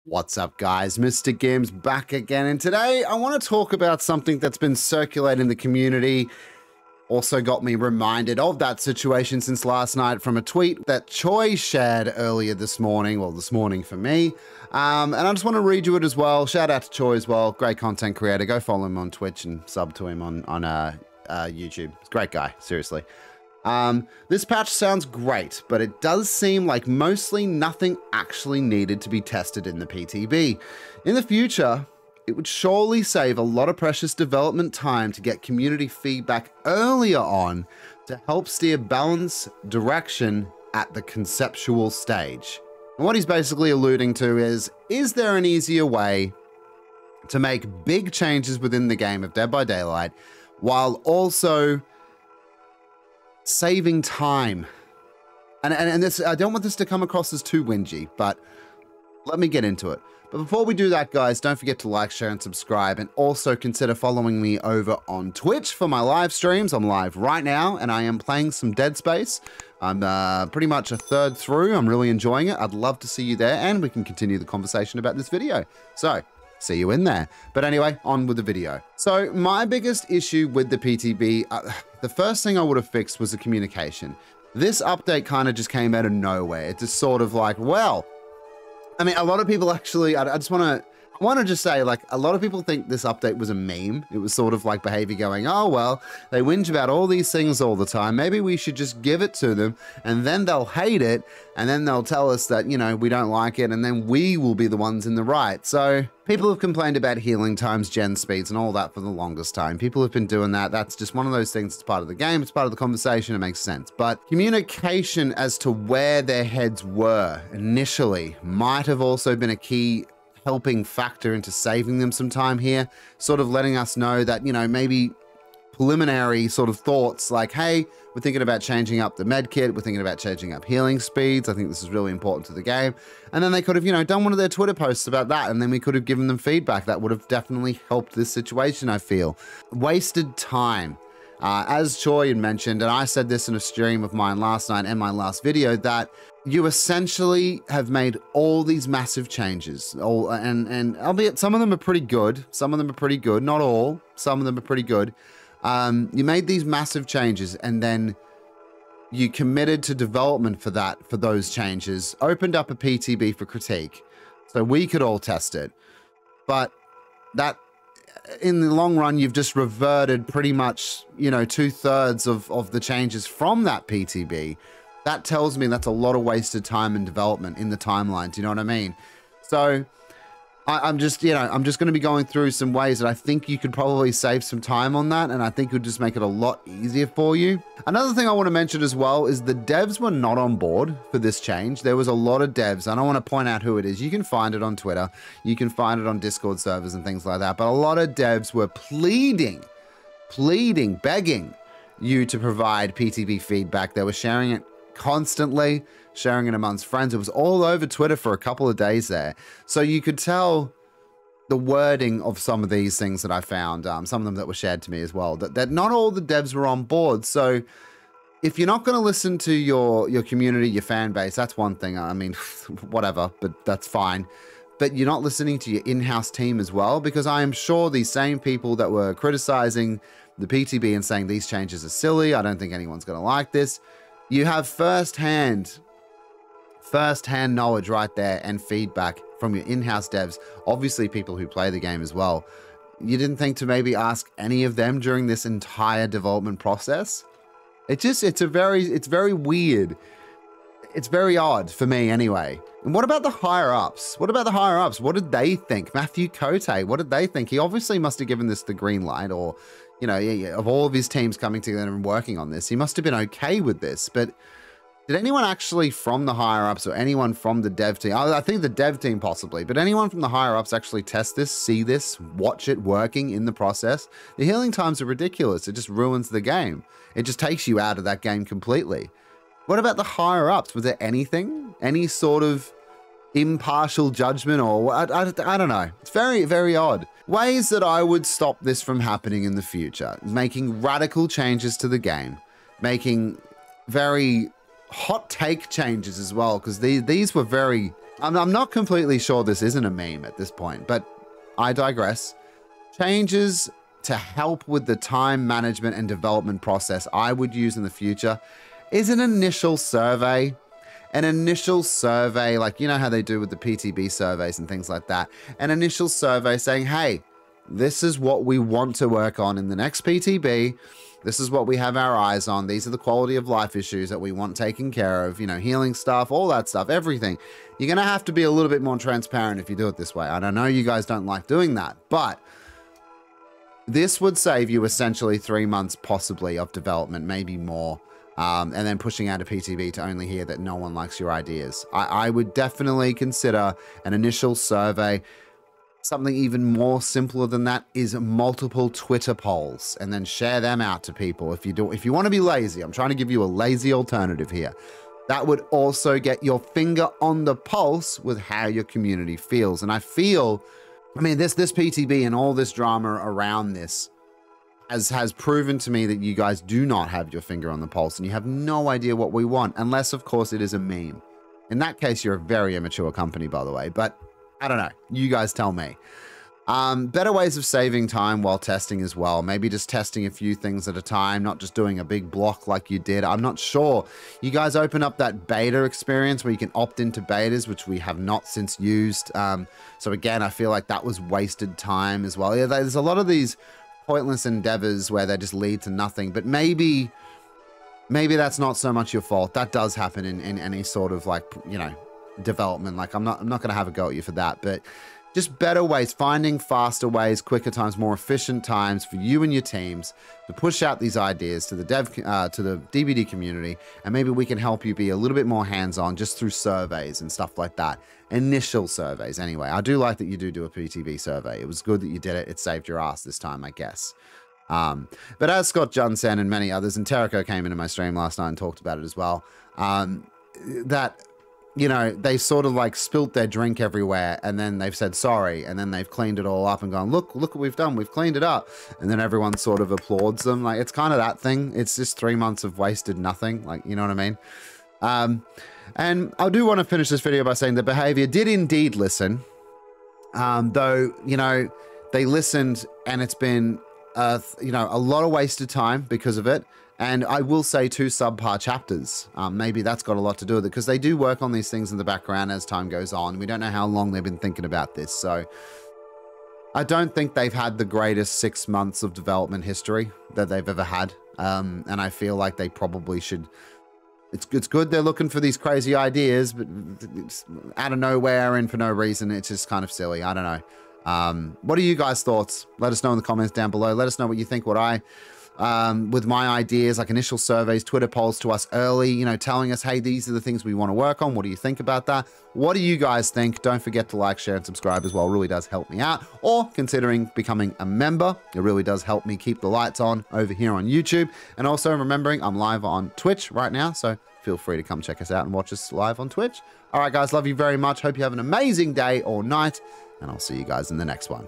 What's up, guys? MrGimms back again, and today I want to talk about something that's been circulating in the community. Also got me reminded of that situation since last night from a tweet that Choi shared earlier this morning, well, this morning for me. And I just want to read you it as well. Shout out to Choi as well. Great content creator. Go follow him on Twitch and sub to him on YouTube. He's a great guy, seriously. This patch sounds great, but it does seem like mostly nothing actually needed to be tested in the PTB. In the future, it would surely save a lot of precious development time to get community feedback earlier on to help steer balance direction at the conceptual stage. And what he's basically alluding to is there an easier way to make big changes within the game of Dead by Daylight while also saving time? And this, I don't want this to come across as too whingy, but let me get into it. But before we do that, guys, don't forget to like, share, and subscribe, and also consider following me over on Twitch for my live streams. I'm live right now, and I am playing some Dead Space. I'm pretty much a third through. I'm really enjoying it. I'd love to see you there, and we can continue the conversation about this video. So, see you in there. But anyway, on with the video. So my biggest issue with the PTB, the first thing I would have fixed was the communication. This update kind of just came out of nowhere. It's just sort of like, well, I mean, a lot of people actually, I just want to just say, like, a lot of people think this update was a meme. It was sort of like behavior going, oh, well, they whinge about all these things all the time. Maybe we should just give it to them, and then they'll hate it, and then they'll tell us that, you know, we don't like it, and then we will be the ones in the right. So people have complained about healing times, gen speeds, and all that for the longest time. People have been doing that. That's just one of those things. It's part of the game. It's part of the conversation. It makes sense. But communication as to where their heads were initially might have also been a key helping factor into saving them some time here, sort of letting us know that, you know, maybe preliminary sort of thoughts like, hey, we're thinking about changing up the med kit, we're thinking about changing up healing speeds, I think this is really important to the game. And then they could have, you know, done one of their Twitter posts about that, and then we could have given them feedback. That would have definitely helped this situation, I feel. Wasted time. As Choi had mentioned, and I said this in a stream of mine last night and my last video, that you essentially have made all these massive changes, and albeit some of them are pretty good, not all, some of them are pretty good. You made these massive changes, and then you committed to development for those changes, opened up a PTB for critique, so we could all test it. But that, in the long run, you've just reverted pretty much, you know, 2/3 of the changes from that PTB. That tells me that's a lot of wasted time and development in the timeline. Do you know what I mean? So I'm just, you know, I'm just going to be going through some ways that I think you could probably save some time on that, and I think it would just make it a lot easier for you. Another thing I want to mention as well is the devs were not on board for this change. There was a lot of devs, and I want to point out who it is. You can find it on Twitter, you can find it on Discord servers and things like that, but a lot of devs were pleading, begging you to provide PTB feedback. They were sharing it constantly, sharing it amongst friends. It was all over Twitter for a couple of days there. So you could tell the wording of some of these things that I found, some of them that were shared to me as well, that not all the devs were on board. So if you're not going to listen to your community, your fan base, that's one thing. I mean, whatever, but that's fine. But you're not listening to your in-house team as well, because I am sure these same people that were criticizing the PTB and saying these changes are silly, I don't think anyone's going to like this, you have first-hand knowledge right there and feedback from your in-house devs, obviously people who play the game as well. You didn't think to maybe ask any of them during this entire development process? It's very weird. It's very odd for me anyway. And what about the higher-ups? What did they think? Matthew Cote, what did they think? He obviously must have given this the green light, or, you know, of all of his teams coming together and working on this, he must have been okay with this. But did anyone actually from the higher-ups or anyone from the dev team, I think the dev team possibly, but anyone from the higher-ups actually test this, see this, watch it working in the process? The healing times are ridiculous. It just ruins the game. It just takes you out of that game completely. What about the higher-ups? Was there anything? Any sort of impartial judgment, or I don't know. It's very, very odd. Ways that I would stop this from happening in the future. Making radical changes to the game. Making very hot take changes as well, because these were very I'm not completely sure this isn't a meme at this point, but I digress. Changes to help with the time management and development process I would use in the future is an initial survey. An initial survey, like, you know how they do with the PTB surveys and things like that. An initial survey saying, hey, this is what we want to work on in the next PTB. This is what we have our eyes on. These are the quality of life issues that we want taken care of, you know, healing stuff, all that stuff, everything. You're going to have to be a little bit more transparent if you do it this way. And I know you guys don't like doing that, but this would save you essentially 3 months possibly of development, maybe more. And then pushing out a PTB to only hear that no one likes your ideas. I would definitely consider an initial survey. Something even more simpler than that is multiple Twitter polls, and then share them out to people. If you want to be lazy, I'm trying to give you a lazy alternative here. That would also get your finger on the pulse with how your community feels. And I feel, I mean, this PTB and all this drama around this has proven to me that you guys do not have your finger on the pulse and you have no idea what we want, unless, of course, it is a meme. In that case, you're a very immature company, by the way, but I don't know. You guys tell me. Better ways of saving time while testing as well. Maybe just testing a few things at a time, not just doing a big block like you did. I'm not sure. You guys open up that beta experience where you can opt into betas, which we have not since used. So again, I feel like that was wasted time as well. Yeah, there's a lot of these pointless endeavors where they just lead to nothing, but maybe that's not so much your fault. That does happen in any sort of, like, you know, development. Like, I'm not going to have a go at you for that, but just better ways, finding faster ways, quicker times, more efficient times for you and your teams to push out these ideas to the DBD community, and maybe we can help you be a little bit more hands-on just through surveys and stuff like that. Initial surveys, anyway. I do like that you do a PTB survey. It was good that you did it. It saved your ass this time, I guess. But as Scott Johnson and many others, and Terrico came into my stream last night and talked about it as well, that, you know, they sort of like spilt their drink everywhere, and then they've said sorry, and then they've cleaned it all up and gone, look what we've done, we've cleaned it up, and then everyone sort of applauds them. Like, it's kind of that thing. It's just 3 months of wasted nothing, like, you know what I mean? And I do want to finish this video by saying the behavior did indeed listen, though, you know, they listened, and it's been you know, a lot of wasted time because of it. And I will say 2 subpar chapters. Maybe that's got a lot to do with it, because they do work on these things in the background as time goes on. We don't know how long they've been thinking about this. So I don't think they've had the greatest 6 months of development history that they've ever had. And I feel like they probably should. It's good they're looking for these crazy ideas, but it's out of nowhere and for no reason. It's just kind of silly. I don't know. What are you guys' thoughts? Let us know in the comments down below. Let us know what you think, with my ideas, like initial surveys, Twitter polls to us early, you know, telling us, hey, these are the things we want to work on. What do you think about that? What do you guys think? Don't forget to like, share, and subscribe as well. It really does help me out. Or considering becoming a member. It really does help me keep the lights on over here on YouTube. And also remembering I'm live on Twitch right now, so feel free to come check us out and watch us live on Twitch. All right, guys, love you very much. Hope you have an amazing day or night, and I'll see you guys in the next one.